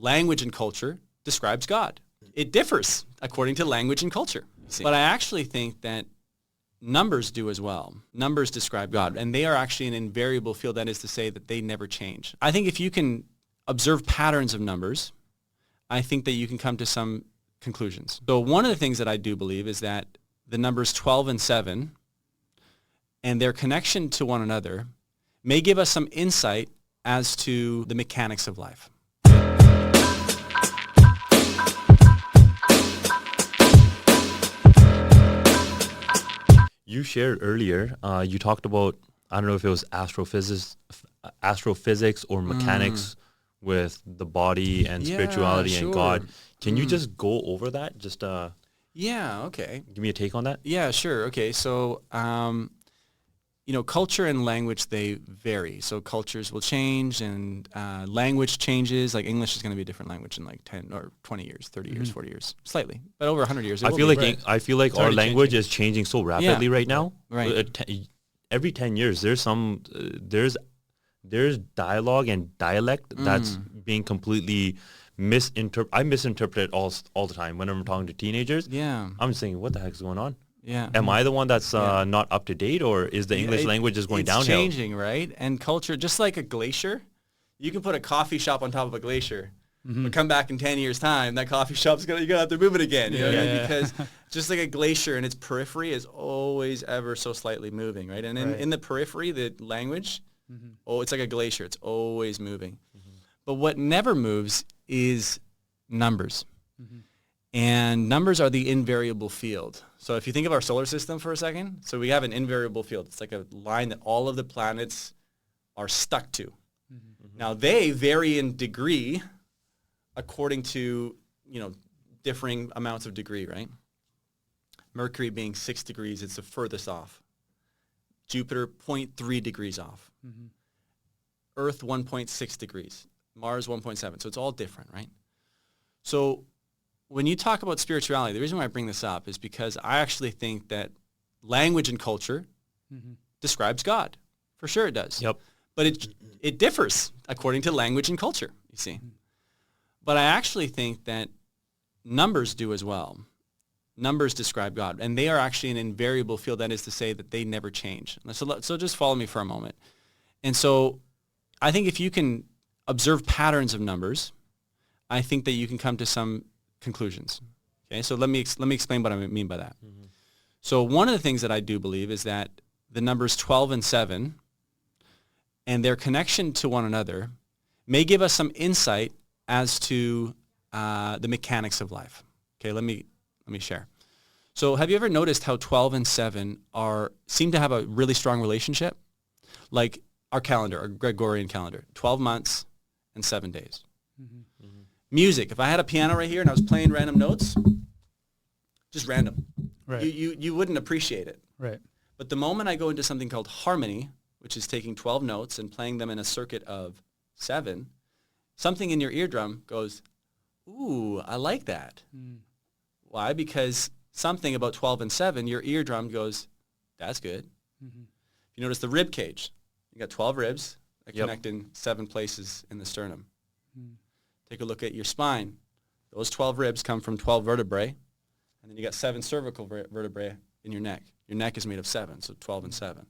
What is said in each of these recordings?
Language and culture describes God. It differs according to language and culture. But I actually think that numbers do as well. Numbers describe God, and they are actually an invariable field. That is to say that they never change. I think if you can observe patterns of numbers, I think that you can come to some conclusions. So one of the things that I do believe is that the numbers 12 and 7 and their connection to one another may give us some insight as to the mechanics of life. You shared earlier, you talked about, I don't know if it was astrophysics or mechanics with the body and spirituality and God. Can you just go over that? Just yeah, okay. give me a take on that. Yeah, sure. Okay, so culture and language, they vary. So cultures will change and language changes. Like English is going to be a different language in like 10 or 20 years, 30 years, 40 years, slightly. But over 100 years, I feel like our language is changing so rapidly right now. Right. Every 10 years, there's dialogue and dialect that's being completely misinterpreted. I misinterpret it all the time whenever I'm talking to teenagers. Yeah. I'm just thinking, what the heck is going on? Yeah. Am I the one that's not up to date, or is the English language just going downhill? It's changing, right? And culture, just like a glacier, you can put a coffee shop on top of a glacier, but come back in 10 years' time, that coffee shop's you're gonna have to move it again, you know what I mean? Because just like a glacier in its periphery is always ever so slightly moving, right? And in the periphery, the language, it's like a glacier. It's always moving. But what never moves is numbers. And numbers are the invariable field. So if you think of our solar system for a second, so we have an invariable field. It's like a line that all of the planets are stuck to. Now they vary in degree according to, differing amounts of degree, right? Mercury being 6 degrees, it's the furthest off. Jupiter, 0.3 degrees off. Earth, 1.6 degrees. Mars, 1.7. So it's all different, right? So when you talk about spirituality, the reason why I bring this up is because I actually think that language and culture describes God. For sure it does. Yep. But it differs according to language and culture, you see. But I actually think that numbers do as well. Numbers describe God, and they are actually an invariable field. That is to say that they never change. So just follow me for a moment. And so I think if you can observe patterns of numbers, I think that you can come to some conclusions. Okay, so let me explain what I mean by that. So one of the things that I do believe is that the numbers 12 and 7 and their connection to one another may give us some insight as to the mechanics of life. Okay, let me share. So have you ever noticed how 12 and 7 seem to have a really strong relationship? Like our calendar, our Gregorian calendar, 12 months and 7 days. Music, if I had a piano right here and I was playing random notes, just random, Right. you wouldn't appreciate it. Right. But the moment I go into something called harmony, which is taking 12 notes and playing them in a circuit of 7, something in your eardrum goes, ooh, I like that. Why? Because something about 12 and 7, your eardrum goes, that's good. If you notice the rib cage, you got 12 ribs that connect in 7 places in the sternum. Take a look at your spine. Those 12 ribs come from 12 vertebrae, and then you got 7 cervical vertebrae in your neck. Your neck is made of 7, so 12 and 7.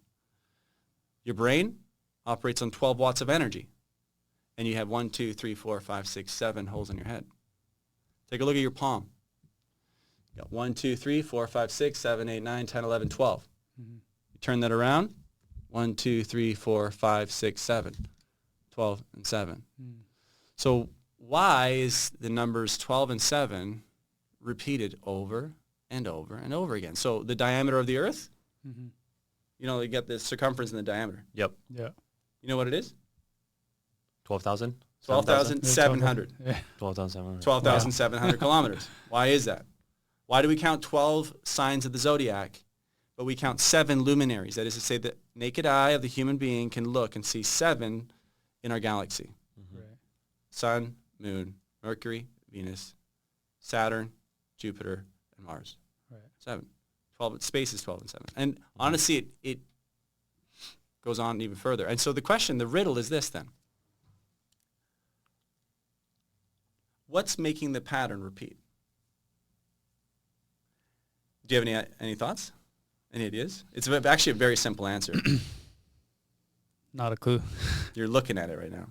Your brain operates on 12 watts of energy, and you have 1, 2, 3, 4, 5, 6, 7 holes in your head. Take a look at your palm. You got 1, 2, 3, 4, 5, 6, 7, 8, 9, 10, 11, 12. You turn that around, 1, 2, 3, 4, 5, 6, 7. 12 and 7. So why is the numbers 12 and 7 repeated over and over and over again? So the diameter of the Earth, you get the circumference and the diameter. Yep. Yeah. You know what it is? 12,000? 12,700. 12,700. 12,700 kilometers. Why is that? Why do we count 12 signs of the zodiac, but we count 7 luminaries? That is to say, the naked eye of the human being can look and see 7 in our galaxy. Right. Sun, Moon, Mercury, Venus, Saturn, Jupiter, and Mars. Right. 7. 12. Space is 12 and 7. And honestly, it goes on even further. And so the riddle is this then. What's making the pattern repeat? Do you have any thoughts? Any ideas? It's actually a very simple answer. Not a clue. You're looking at it right now.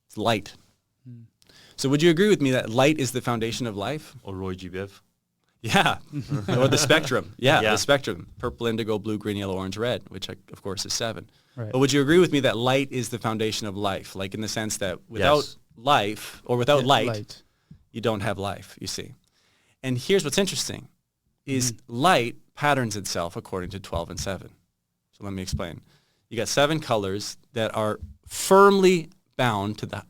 It's light. So would you agree with me that light is the foundation of life? Or Roy G. Biv. Yeah. Or the spectrum. Yeah, Yeah. the spectrum. Purple, indigo, blue, green, yellow, orange, red, which of course is 7. Right. But would you agree with me that light is the foundation of life? Like in the sense that without Yes. life or without Yeah, light, you don't have life, you see. And here's what's interesting, is light patterns itself according to 12 and 7. So let me explain. You got 7 colors that are firmly bound to the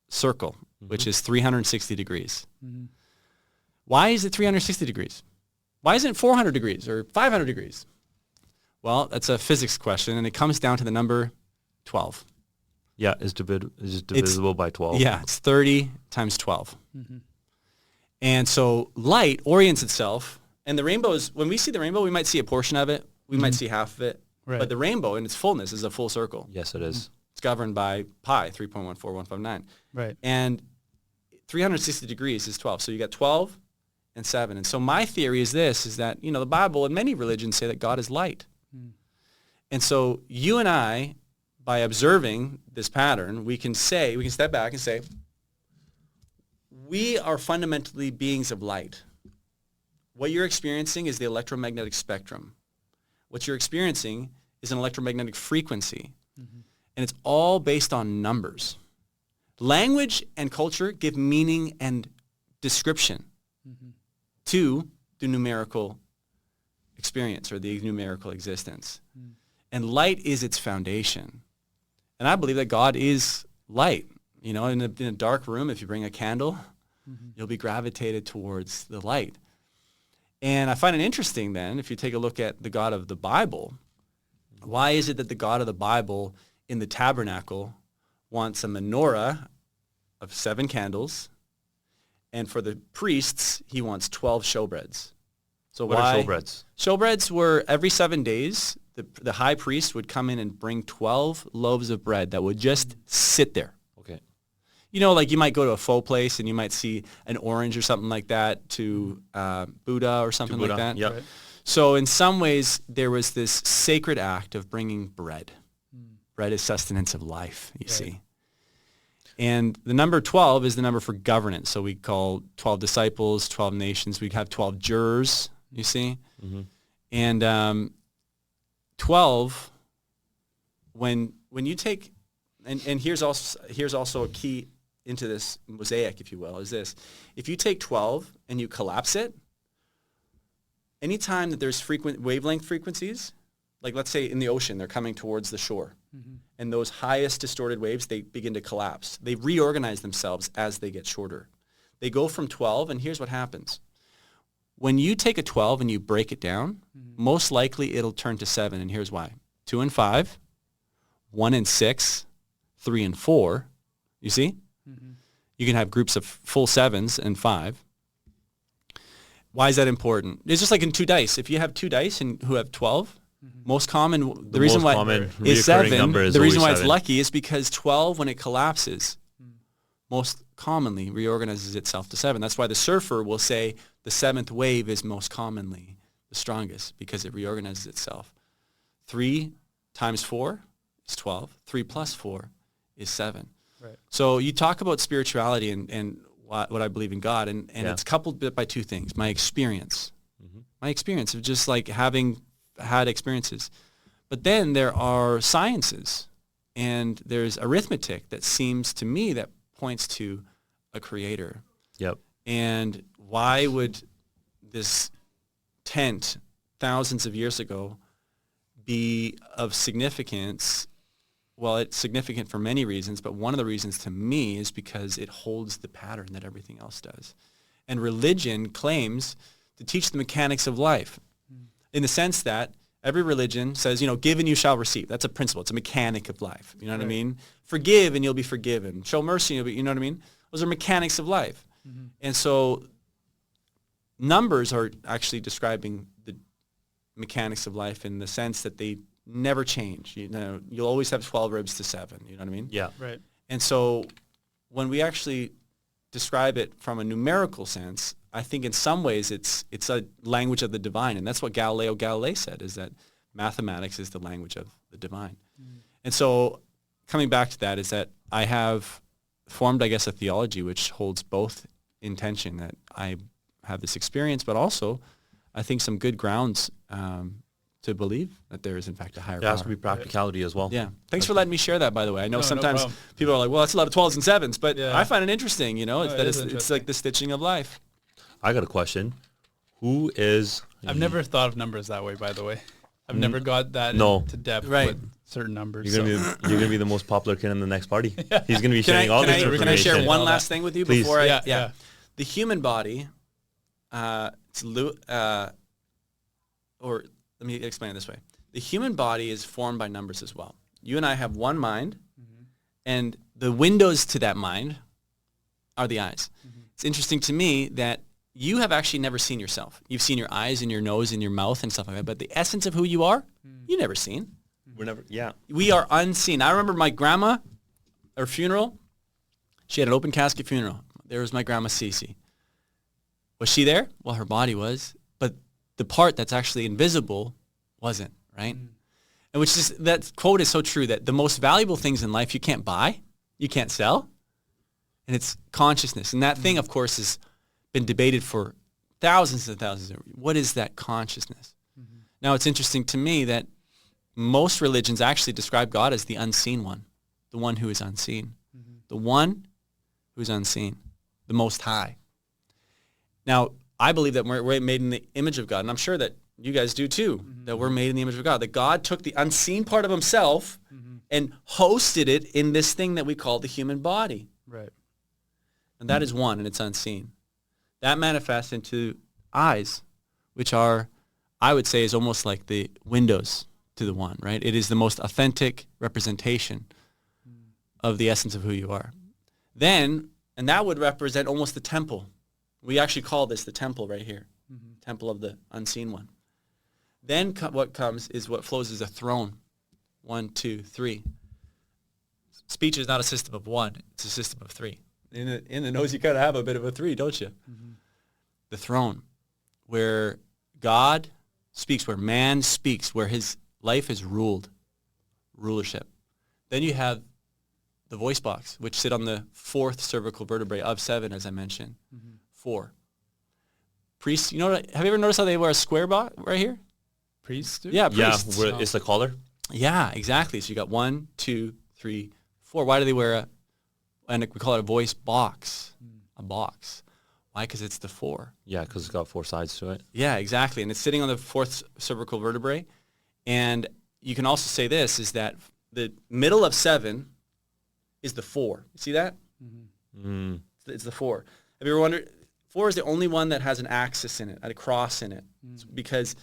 circle, which is 360 degrees. Mhm. Why is it 360 degrees? Why isn't it 400 degrees or 500 degrees? Well, that's a physics question, and it comes down to the number 12. Yeah, is divisible by 12. Yeah, it's 30 times 12. Mhm. And so light orients itself, and the rainbows, when we see the rainbow, we might see a portion of it, we might see half of it, Right. but the rainbow in its fullness is a full circle. Yes, it is. It's governed by pi, 3.14159. Right. And 360 degrees is 12. So you got 12 and 7. And so my theory is this, is that, the Bible and many religions say that God is light. And so you and I, by observing this pattern, we can step back and say, we are fundamentally beings of light. What you're experiencing is the electromagnetic spectrum. What you're experiencing is an electromagnetic frequency. And it's all based on numbers. Language and culture give meaning and description to the numerical experience or the numerical existence. And light is its foundation. And I believe that God is light. In a dark room, if you bring a candle, you'll be gravitated towards the light. And I find it interesting then, if you take a look at the God of the Bible, why is it that the God of the Bible in the tabernacle wants a menorah of 7 candles, and for the priests, he wants 12 showbreads? So What why? are showbreads? Showbreads were every 7 days, the high priest would come in and bring 12 loaves of bread that would just sit there. Okay. Like you might go to a pho place and you might see an orange or something like that to Buddha or something like that. Yep. Right. So in some ways, there was this sacred act of bringing bread. Bread is sustenance of life, you see. And the number 12 is the number for governance. So we call 12 disciples, 12 nations. We have 12 jurors, you see. And 12, when you take, and here's also a key into this mosaic, if you will, is this. If you take 12 and you collapse it, anytime that there's wavelength frequencies, like let's say in the ocean, they're coming towards the shore. And those highest distorted waves, they begin to collapse. They reorganize themselves as they get shorter. They go from 12, and here's what happens. When you take a 12 and you break it down, most likely it'll turn to 7, and here's why. 2 and 5, 1 and 6, 3 and 4, you see? You can have groups of full 7s and 5. Why is that important? It's just like in 2 dice. If you have 2 dice and who have 12, most common, the reason why is 7, the reason why it's lucky is because 12, when it collapses, most commonly reorganizes itself to 7. That's why the surfer will say the 7th wave is most commonly the strongest, because it reorganizes itself. 3 times 4 is 12. 3 plus 4 is 7. Right. So you talk about spirituality and what I believe in God, and it's coupled by 2 things. My experience. My experience of just like having had experiences. But then there are sciences, and there's arithmetic that seems to me that points to a creator. Yep. And why would this tent thousands of years ago be of significance? Well, it's significant for many reasons, but one of the reasons to me is because it holds the pattern that everything else does. And religion claims to teach the mechanics of life in the sense that every religion says, give and you shall receive. That's a principle. It's a mechanic of life. You know what I mean? Forgive and you'll be forgiven. Show mercy and you know what I mean? Those are mechanics of life. And so numbers are actually describing the mechanics of life in the sense that they never change. You'll always have 12 ribs to 7. You know what I mean? Yeah. Right. And so when we actually describe it from a numerical sense, I think in some ways it's a language of the divine. And that's what Galileo Galilei said, is that mathematics is the language of the divine. And so coming back to that is that I have formed, I guess, a theology which holds both in tension, that I have this experience, but also I think some good grounds to believe that there is in fact a higher There has power. to be practicality as well. Yeah. Thanks for letting me share that, by the way. I know No sometimes problem. people are like, well, that's a lot of 12s and 7s, but Yeah. I find it interesting, you know, No, that it is it's like the stitching of life. I got a question. Who is... I've never thought of numbers that way, by the way. I've never got that No. into depth Right. with certain numbers. You're gonna be the most popular kid in the next party. He's gonna be sharing all Can this I information. share one All last that. thing with you Please. before I? Yeah. The human body, or let me explain it this way. The human body is formed by numbers as well. You and I have one mind, and the windows to that mind are the eyes. It's interesting to me that you have actually never seen yourself. You've seen your eyes and your nose and your mouth and stuff like that, but the essence of who you are, you've never seen. Yeah. We are unseen. I remember my grandma, her funeral, she had an open casket funeral. There was my grandma Cece. Was she there? Well, her body was, but the part that's actually invisible wasn't, right? And which is, that quote is so true, that the most valuable things in life you can't buy, you can't sell, and it's consciousness. And that thing, of course, has been debated for thousands and thousands of years. What is that consciousness? Now, it's interesting to me that most religions actually describe God as the unseen one, the one who is unseen, the one who is unseen, the Most High. Now, I believe that we're made in the image of God, and I'm sure that you guys do too, that we're made in the image of God, that God took the unseen part of himself and hosted it in this thing that we call the human body. Right. And that is one, and it's unseen. That manifests into eyes, which are, I would say, is almost like the windows to the one, right? It is the most authentic representation of the essence of who you are. Then, and that would represent almost the temple. We actually call this the temple right here, temple of the unseen one. Then what comes is what flows as a throne. 1, 2, 3. Speech is not a system of one, it's a system of three. In the nose, you kind of have a bit of a three, don't you? The throne, where God speaks, where man speaks, where his life is ruled, rulership. Then you have the voice box, which sit on the fourth cervical vertebrae of 7, as I mentioned. 4. Priests, you know, have you ever noticed how they wear a square box right here? Priests do? Yeah, Yeah, priests. where it's the collar. Yeah, exactly. So you got 1, 2, 3, 4. Why do they wear and we call it a voice box, a box. Why? Because it's the 4. Yeah, because it's got 4 sides to it. Yeah, exactly. And it's sitting on the fourth cervical vertebrae. And you can also say this, is that the middle of 7 is the 4. You see that? It's the 4. Have you ever wondered, 4 is the only one that has an axis in it, a cross in it. Because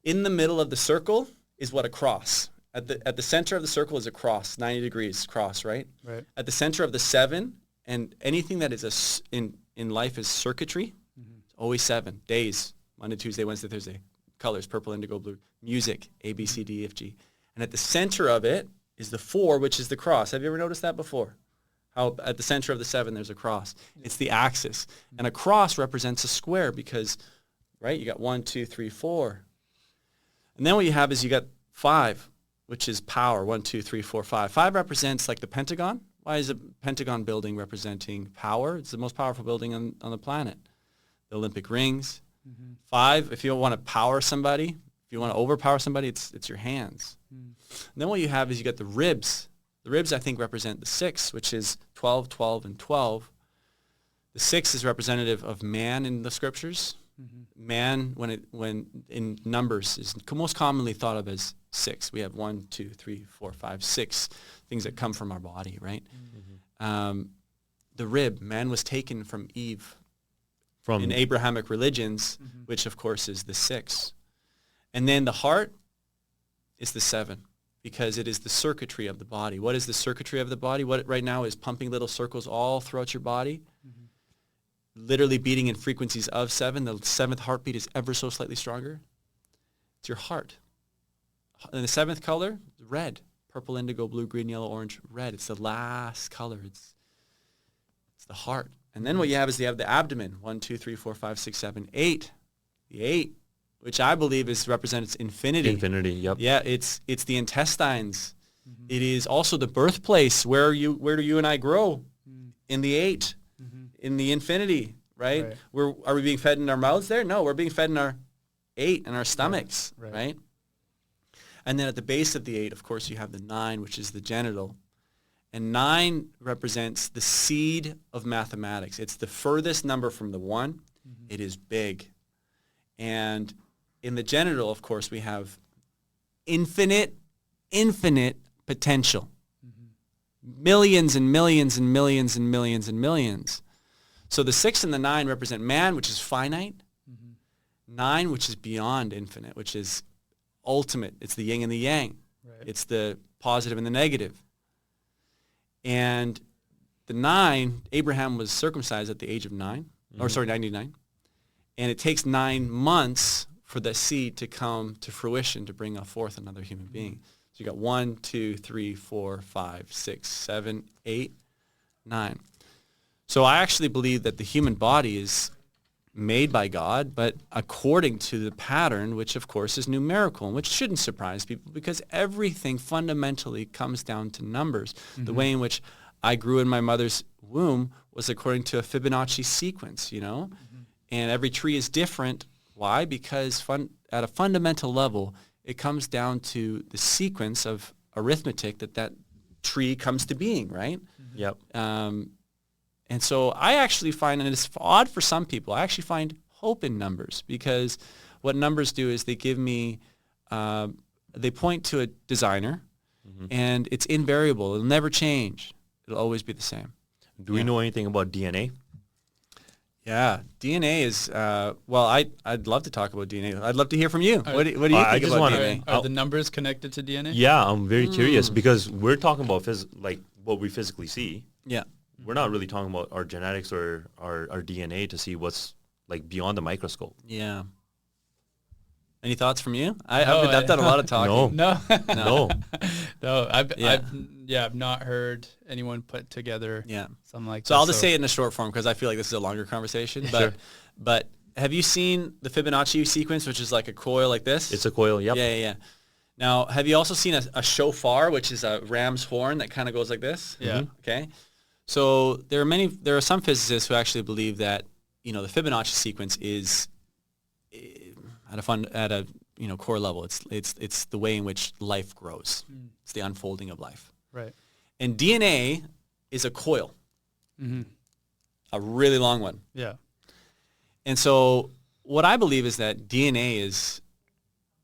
in the middle of the circle is what a cross. At the center of the circle is a cross, 90 degrees cross, right? Right. At the center of the 7, and anything that is in life is circuitry, it's always 7. Days, Monday, Tuesday, Wednesday, Thursday. Colors, purple, indigo, blue. Music, A, B, C, D, F, G. And at the center of it is the 4, which is the cross. Have you ever noticed that before? How at the center of the 7 there's a cross. It's the axis. And a cross represents a square because, right, you got 1, 2, 3, 4. And then what you have is you got 5, which is power. 1, 2, 3, 4, 5. 5 represents like the Pentagon. Why is a Pentagon building representing power? It's the most powerful building on the planet. The Olympic rings. 5, if you want to power somebody, if you want to overpower somebody, it's your hands. And then what you have is you got the ribs. The ribs, I think, represent the 6, which is 12, 12, and 12. The 6 is representative of man in the scriptures. Man, when in numbers, is most commonly thought of as 6. We have 1, 2, 3, 4, 5, 6 things that come from our body, right? The rib, man was taken from Eve in Abrahamic religions, which of course is the 6. And then the heart is the 7, because it is the circuitry of the body. What is the circuitry of the body? What right now is pumping little circles all throughout your body, literally beating in frequencies of 7. The 7th heartbeat is ever so slightly stronger. It's your heart. And the 7th color, red. Purple, indigo, blue, green, yellow, orange, red. It's the last color. the heart. And then what you have is you have the abdomen. 1, 2, 3, 4, 5, 6, 7, 8. The 8, which I believe represents infinity. Infinity, yep. Yeah, it's the intestines. It is also the birthplace where do you and I grow? In the 8, in the infinity, right? Are we being fed in our mouths there? No, we're being fed in our 8 and our stomachs, right? And then at the base of the 8, of course, you have the 9, which is the genital. And 9 represents the seed of mathematics. It's the furthest number from the 1. It is big. And in the genital, of course, we have infinite potential. Millions and millions and millions and millions and millions. So the 6 and the 9 represent man, which is finite. 9, which is beyond infinite, which is ultimate. It's the yin and the yang. It's the positive and the negative. And the 9, Abraham was circumcised at the age of 99. And it takes 9 months for the seed to come to fruition to bring forth another human being. So you got 1, 2, 3, 4, 5, 6, 7, 8, 9. So I actually believe that the human body is made by God, but according to the pattern, which of course is numerical, and which shouldn't surprise people because everything fundamentally comes down to numbers. The way in which I grew in my mother's womb was according to a Fibonacci sequence, and every tree is different. Why? Because at a fundamental level, it comes down to the sequence of arithmetic that tree comes to being, right? Yep. And so I actually find, and it's odd for some people, I actually find hope in numbers because what numbers do is they give me, they point to a designer and it's invariable. It'll never change. It'll always be the same. Do we know anything about DNA? Yeah, DNA is, I'd love to talk about DNA. I'd love to hear from you. What do you think about DNA? Are the numbers connected to DNA? Yeah, I'm very curious because we're talking about what we physically see. Yeah. We're not really talking about our genetics or our DNA to see what's like beyond the microscope. Yeah. Any thoughts from you? I've done a lot of talking. No. I've not heard anyone put together something like that. So I'll just say it in a short form because I feel like this is a longer conversation. But have you seen the Fibonacci sequence, which is like a coil like this? It's a coil, yep. Yeah. Now, have you also seen a shofar, which is a ram's horn that kind of goes like this? Yeah. Okay. So there are some physicists who actually believe that, the Fibonacci sequence is at a core level. It's the way in which life grows. It's the unfolding of life. Right. And DNA is a coil. A really long one. Yeah. And so what I believe is that DNA is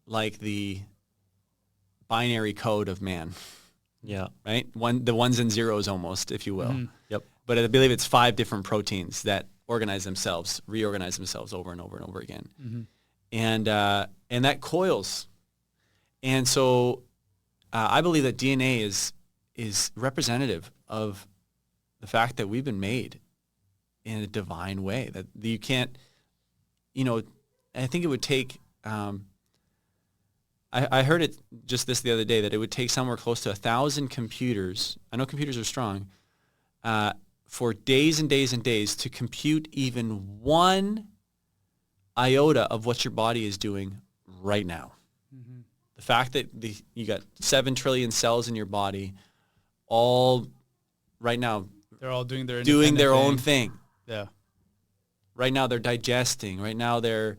like the binary code of man. Yeah. Right? The ones and zeros almost, if you will. Yep. But I believe it's 5 different proteins that reorganize themselves over and over and over again. And that coils. And so I believe that DNA is representative of the fact that we've been made in a divine way, that you can't, I think it would take, I heard it just the other day, that it would take somewhere close to 1,000 computers. I know computers are strong, for days and days and days to compute even one iota of what your body is doing right now. The fact that you got 7 trillion cells in your body, all right now, they're all doing their own thing. Yeah. Right now they're digesting. Right now they're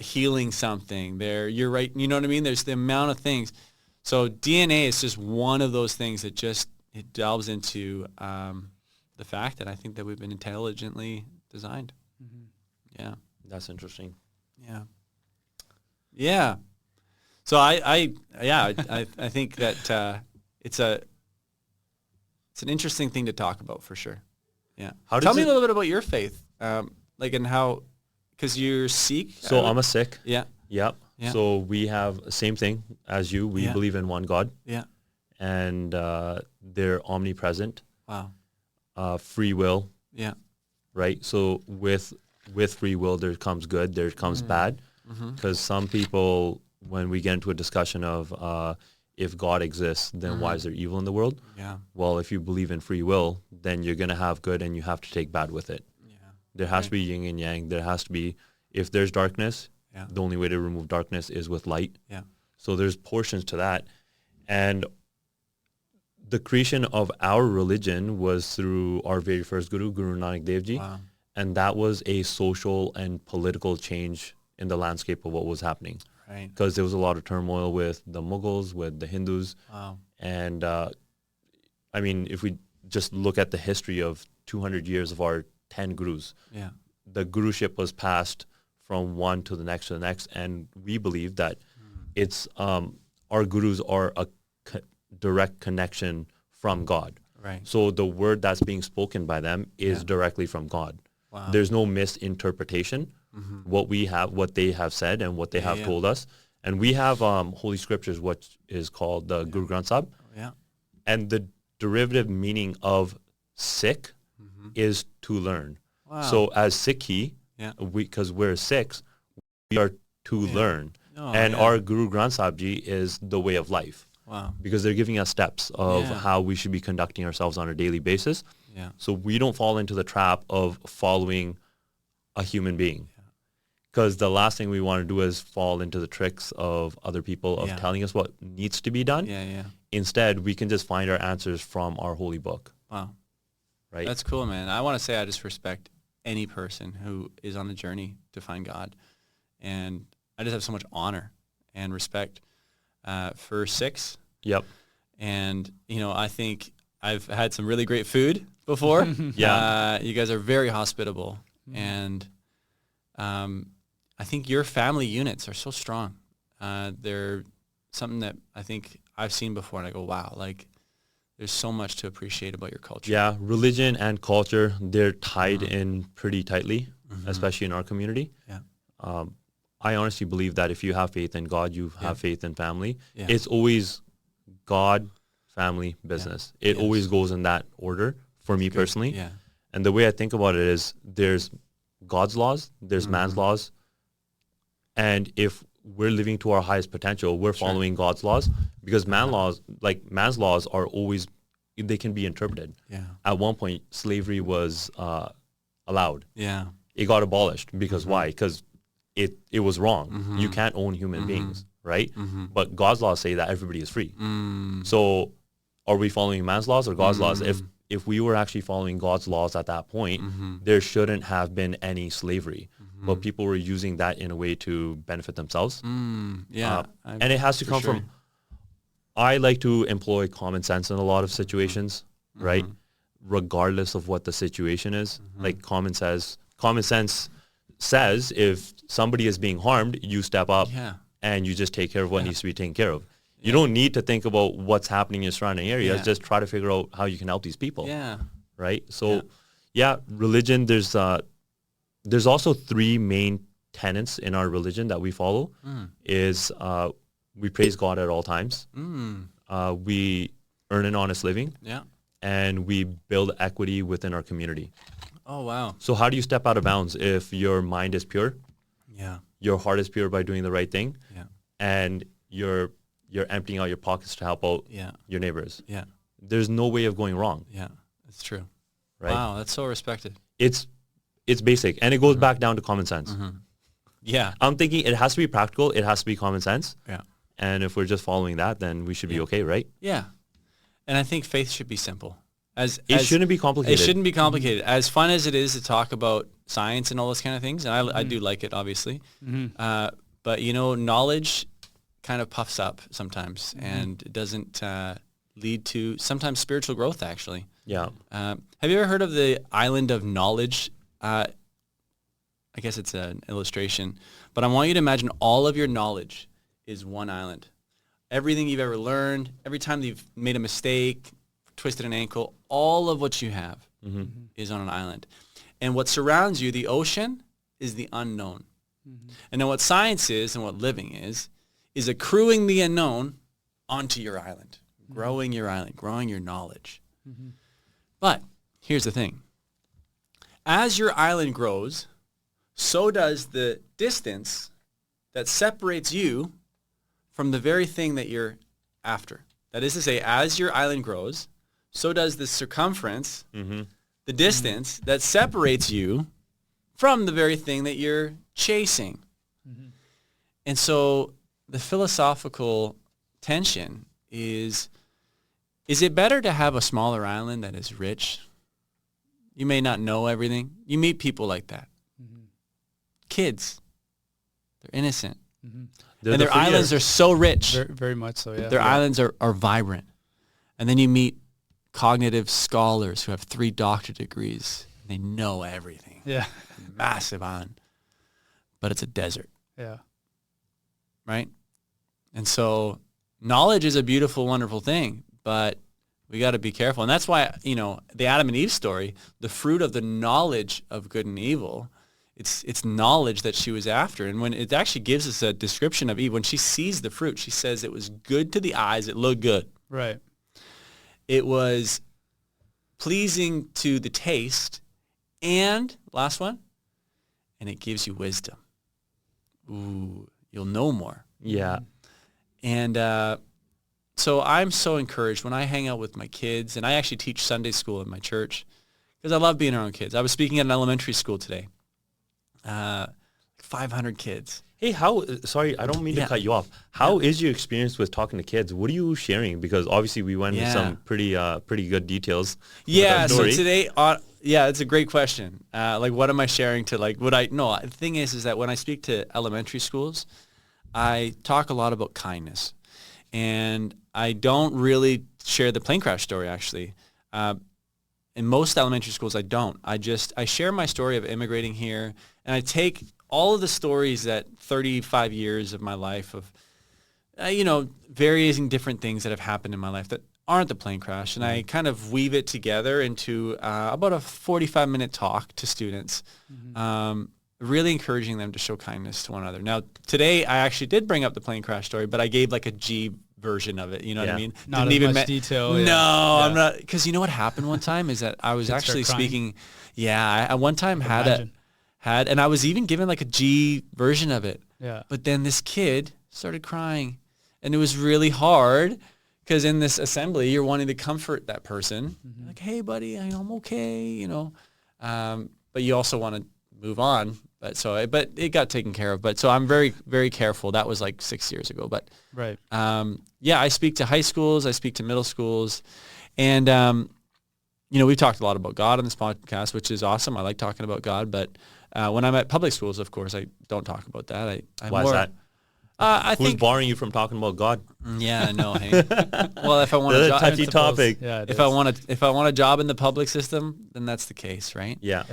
healing something. You're right. You know what I mean? There's the amount of things. So DNA is just one of those things that it delves into the fact that I think that we've been intelligently designed. Yeah. That's interesting. Yeah. So I think that it's an interesting thing to talk about for sure. Yeah. Tell me a little bit about your faith, and how, because you're Sikh. So I'm a Sikh. Yeah. Yep. Yeah. So we have the same thing as you. We believe in one God. Yeah. And they're omnipresent. Wow. Free will. Yeah. Right. So with free will, there comes good, there comes bad. Because some people, when we get into a discussion of if God exists, then why is there evil in the world? Yeah. Well, if you believe in free will, then you're going to have good and you have to take bad with it. Yeah. There has to be yin and yang. There has to be, if there's darkness, Yeah. the only way to remove darkness is with light. Yeah. So there's portions to that. And the creation of our religion was through our very first guru, Guru Nanak Dev Ji. Wow. And that was a social and political change in the landscape of what was happening. Right. Because there was a lot of turmoil with the Mughals, with the Hindus. Wow. And I mean, if we just look at the history of 200 years of our 10 gurus, Yeah. the guruship was passed from one to the next to the next. And we believe that it's our gurus are a direct connection from God. Right. So the word that's being spoken by them is directly from God. Wow. There's no misinterpretation. What they have said and what they have told us. And we have Holy Scriptures, which is called the Guru Granth Sahib. Yeah. And the derivative meaning of Sikh is to learn. Wow. So as Sikhi, Yeah. because we're Sikhs, we are to learn. Oh, and yeah. our Guru Granth Sahib Ji is the way of life. Wow. Because they're giving us steps of Yeah. how we should be conducting ourselves on a daily basis. Yeah. So we don't fall into the trap of following a human being. Because the last thing we want to do is fall into the tricks of other people of telling us what needs to be done. Yeah. Yeah. Instead, we can just find our answers from our holy book, Wow. right? That's cool, man. I want to say I just respect any person who is on a journey to find God. And I just have so much honor and respect for Sikhs. Yep. And, I think I've had some really great food before. Yeah. You guys are very hospitable. And I think your family units are so strong. They're something that I think I've seen before, and I go, wow, like there's so much to appreciate about your culture. Yeah, religion and culture, they're tied in pretty tightly, especially in our community. Yeah. I honestly believe that if you have faith in God, you have faith in family. Yeah. It's always God, family, business. It Yes. always goes in that order for me personally. Yeah. And the way I think about it is there's God's laws, there's man's laws. And if we're living to our highest potential, we're following God's laws, because man's laws are always, they can be interpreted. Yeah. At one point, slavery was allowed. Yeah. It got abolished because why? Because it was wrong. You can't own human beings, right? But God's laws say that everybody is free. So are we following man's laws or God's laws? If we were actually following God's laws at that point, there shouldn't have been any slavery. But people were using that in a way to benefit themselves. Yeah. And it has to come from, I like to employ common sense in a lot of situations, right? Regardless of what the situation is. Like common sense says if somebody is being harmed, you step up and you just take care of what needs to be taken care of. You don't need to think about what's happening in your surrounding areas. Yeah. Just try to figure out how you can help these people. Yeah. Right? So, religion, there's also three main tenets in our religion that we follow. Is we praise God at all times. We earn an honest living. Yeah. And we build equity within our community. Oh, wow. So how do you step out of bounds if your mind is pure, Yeah. your heart is pure by doing the right thing, Yeah. and you're emptying out your pockets to help out your neighbors? Yeah. There's no way of going wrong, Yeah. That's true. right? Wow. That's so respected. It's basic, and it goes back down to common sense. Yeah. I'm thinking it has to be practical. It has to be common sense. Yeah. And if we're just following that, then we should be okay, right? Yeah. And I think faith should be simple. It shouldn't be complicated. It shouldn't be complicated. As fun as it is to talk about science and all those kind of things, and I do like it, obviously. But, knowledge kind of puffs up sometimes, and it doesn't lead to sometimes spiritual growth, actually. Yeah. Have you ever heard of the island of knowledge? I guess it's an illustration, but I want you to imagine all of your knowledge is one island. Everything you've ever learned, every time you've made a mistake, twisted an ankle, all of what you have is on an island. And what surrounds you, the ocean, is the unknown. And then what science is and what living is accruing the unknown onto your island, growing your island, growing your knowledge. But here's the thing. As your island grows, so does the distance that separates you from the very thing that you're after. That is to say, as your island grows, so does the circumference, the distance that separates you from the very thing that you're chasing. And so the philosophical tension is it better to have a smaller island that is rich? You may not know everything. You meet people like that. Kids, they're innocent. And their islands are so rich. Very, very much so, yeah. Their islands are vibrant. And then you meet cognitive scholars who have 3 doctorate degrees. They know everything. Yeah. Massive island. But it's a desert. Yeah. Right? And so knowledge is a beautiful, wonderful thing, but we got to be careful. And that's why, the Adam and Eve story, the fruit of the knowledge of good and evil, it's knowledge that she was after. And when it actually gives us a description of Eve, when she sees the fruit, she says it was good to the eyes. It looked good. Right. It was pleasing to the taste. And last one, and it gives you wisdom. Ooh, you'll know more. Yeah. And so I'm so encouraged when I hang out with my kids, and I actually teach Sunday school in my church because I love being around kids. I was speaking at an elementary school today. 500 kids. Hey, sorry, I don't mean to cut you off. How is your experience with talking to kids? What are you sharing? Because obviously we went into some pretty good details. Yeah, so today, it's a great question. What am I sharing to the thing is that when I speak to elementary schools, I talk a lot about kindness. And I don't really share the plane crash story, actually. In most elementary schools, I don't. I share my story of immigrating here, and I take all of the stories that 35 years of my life of, varying different things that have happened in my life that aren't the plane crash, and I kind of weave it together into about a 45-minute talk to students, really encouraging them to show kindness to one another. Now, today, I actually did bring up the plane crash story, but I gave like a G version of it. You know what I mean? Not Didn't as much detail. No, I'm not. Because you know what happened one time is that I was actually speaking. Yeah, I one time and I was even given like a G version of it. Yeah. But then this kid started crying, and it was really hard because in this assembly, you're wanting to comfort that person. Like, hey, buddy, I'm okay. But you also want to move on. But it got taken care of. But so I'm very, very careful. That was like 6 years ago. But right. I speak to high schools. I speak to middle schools, and we've talked a lot about God on this podcast, which is awesome. I like talking about God. But when I'm at public schools, of course, I don't talk about that. Why is that? Who's barring you from talking about God? Yeah, I know. Hey. Well, if I want a touchy topic. Yeah, if I want a job in the public system, then that's the case, right? Yeah.